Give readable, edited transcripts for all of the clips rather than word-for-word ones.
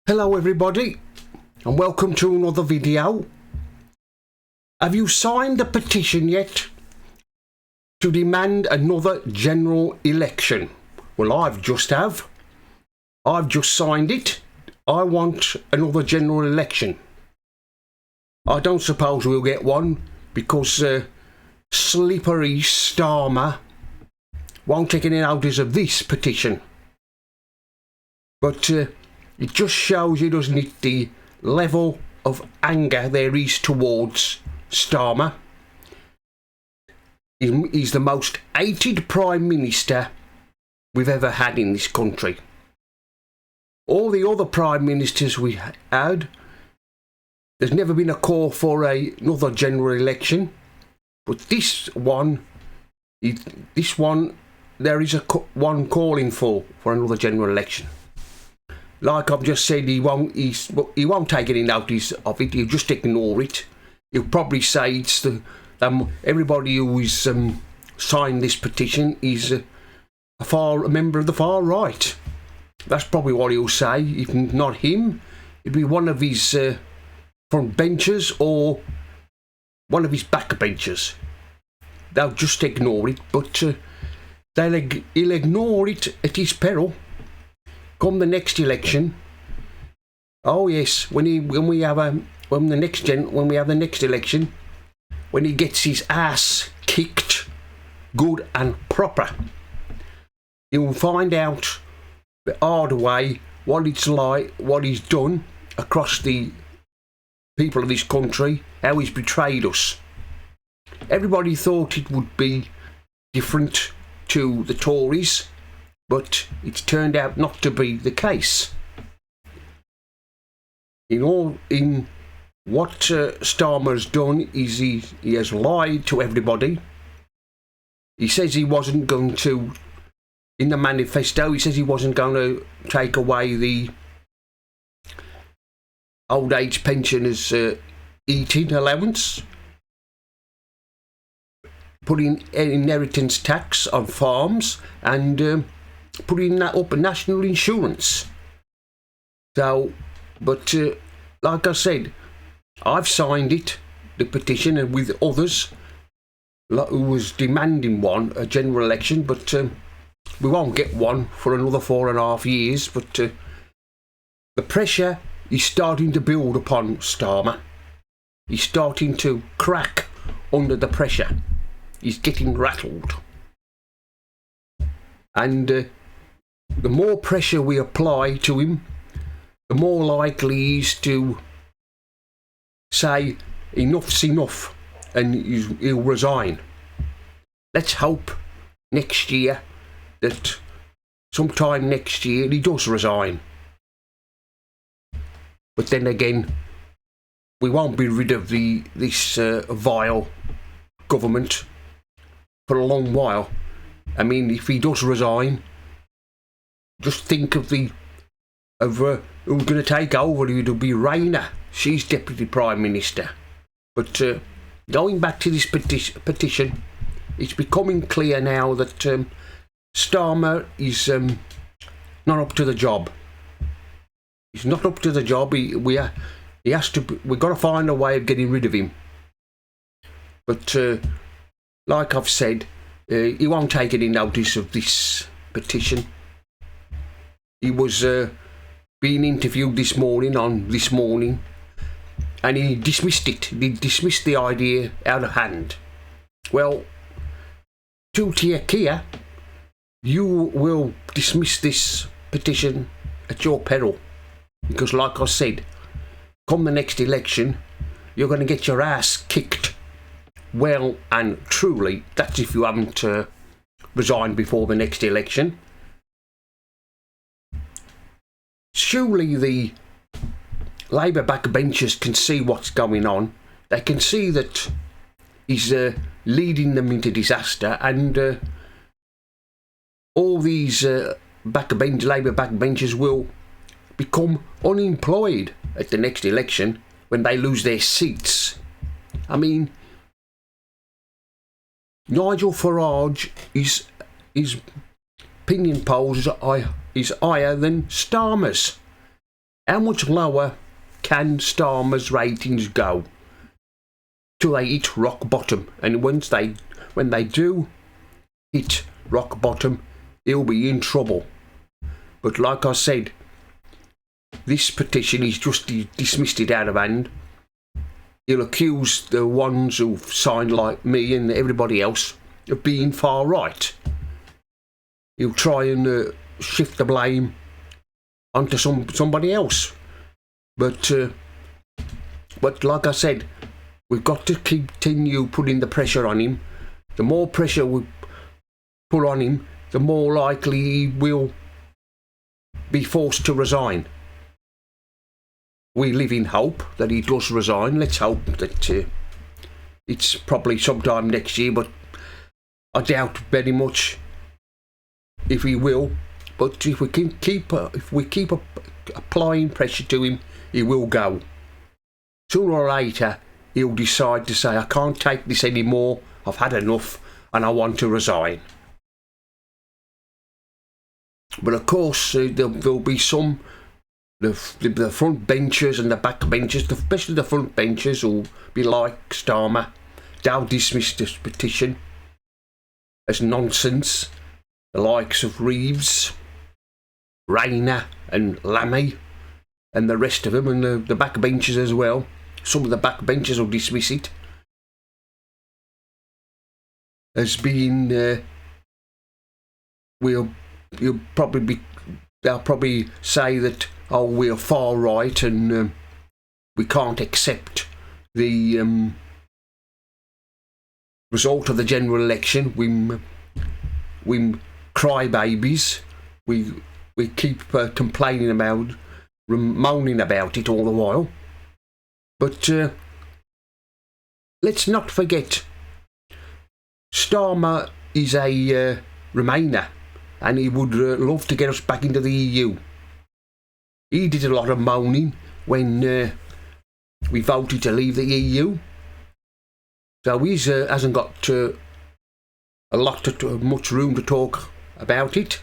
Hello everybody and welcome to another video. Have you signed the petition yet to demand another general election? Well, I've just signed it. I want another general election. I don't suppose we'll get one because slippery Starmer won't take any notice of this petition. But it just shows you, doesn't it, the level of anger there is towards Starmer. He's the most hated Prime Minister we've ever had in this country. All the other Prime Ministers we had, there's never been a call for another general election. But this one, there is one calling for another general election. Like I've just said, he won't take any notice of it. He'll just ignore it. He'll probably say it's everybody who is signed this petition is a member of the far right. That's probably what he'll say. If not him, it'd be one of his front benchers or one of his back benchers. They'll just ignore it, but he'll ignore it at his peril. Come the next election, oh yes, when we have the next election, when he gets his ass kicked, good and proper, he will find out the hard way what it's like, what he's done across the people of this country, how he's betrayed us. Everybody thought it would be different to the Tories, but it's turned out not to be the case. In what Starmer's done is he has lied to everybody. He says he wasn't going to, in the manifesto, he says he wasn't going to take away the old age pensioners' eating allowance, putting inheritance tax on farms, and putting that up in national insurance. So, but like I said, I've signed it, the petition, and with others who was demanding a general election, but we won't get one for another 4.5 years. But the pressure is starting to build upon Starmer. He's starting to crack under the pressure. He's getting rattled. And the more pressure we apply to him, the more likely he is to say enough's enough and he'll resign. Let's hope next year that sometime next year he does resign. But then again, we won't be rid of this vile government for a long while. I mean, if he does resign, just think of who's going to take over. It'll be Rayner. She's Deputy Prime Minister. But going back to this petition, it's becoming clear now that Starmer is not up to the job. He's not up to the job. We've got to find a way of getting rid of him. But like I've said, he won't take any notice of this petition. He was being interviewed this morning, and he dismissed it. He dismissed the idea out of hand. Well, to Kia, you will dismiss this petition at your peril, because like I said, come the next election, you're going to get your ass kicked. Well and truly, that's if you haven't resigned before the next election. Surely the Labour backbenchers can see what's going on. They can see that he's leading them into disaster, and all these Labour backbenchers will become unemployed at the next election when they lose their seats. I mean, Nigel Farage his opinion polls is higher than Starmer's. How much lower can Starmer's ratings go till they hit rock bottom? And when they do hit rock bottom, he'll be in trouble. But like I said, this petition, he's just dismissed it out of hand. He'll accuse the ones who've signed, like me and everybody else, of being far right. He'll try and shift the blame onto somebody else. But like I said, we've got to continue putting the pressure on him. The more pressure we put on him, the more likely he will be forced to resign. We live in hope that he does resign. Let's hope that it's probably sometime next year, but I doubt very much if he will. But if we keep applying pressure to him, he will go. Sooner or later, he'll decide to say, I can't take this anymore, I've had enough, and I want to resign. But of course, there'll be some, the front benchers and the back benchers, especially the front benchers, will be like Starmer. They'll dismiss this petition as nonsense. The likes of Reeves, Rayner and Lammy and the rest of them, and the back benchers as well. Some of the back benchers will dismiss it as being they'll probably say that, oh, we're far right and we can't accept the result of the general election. We crybabies. We keep complaining about, moaning about it all the while. But let's not forget, Starmer is a Remainer, and he would love to get us back into the EU. He did a lot of moaning when we voted to leave the EU. So he hasn't got much room to talk about it.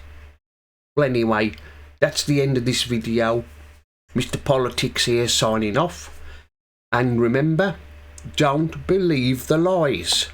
Well, anyway, that's the end of this video. Mr. Politics here signing off. And remember, don't believe the lies.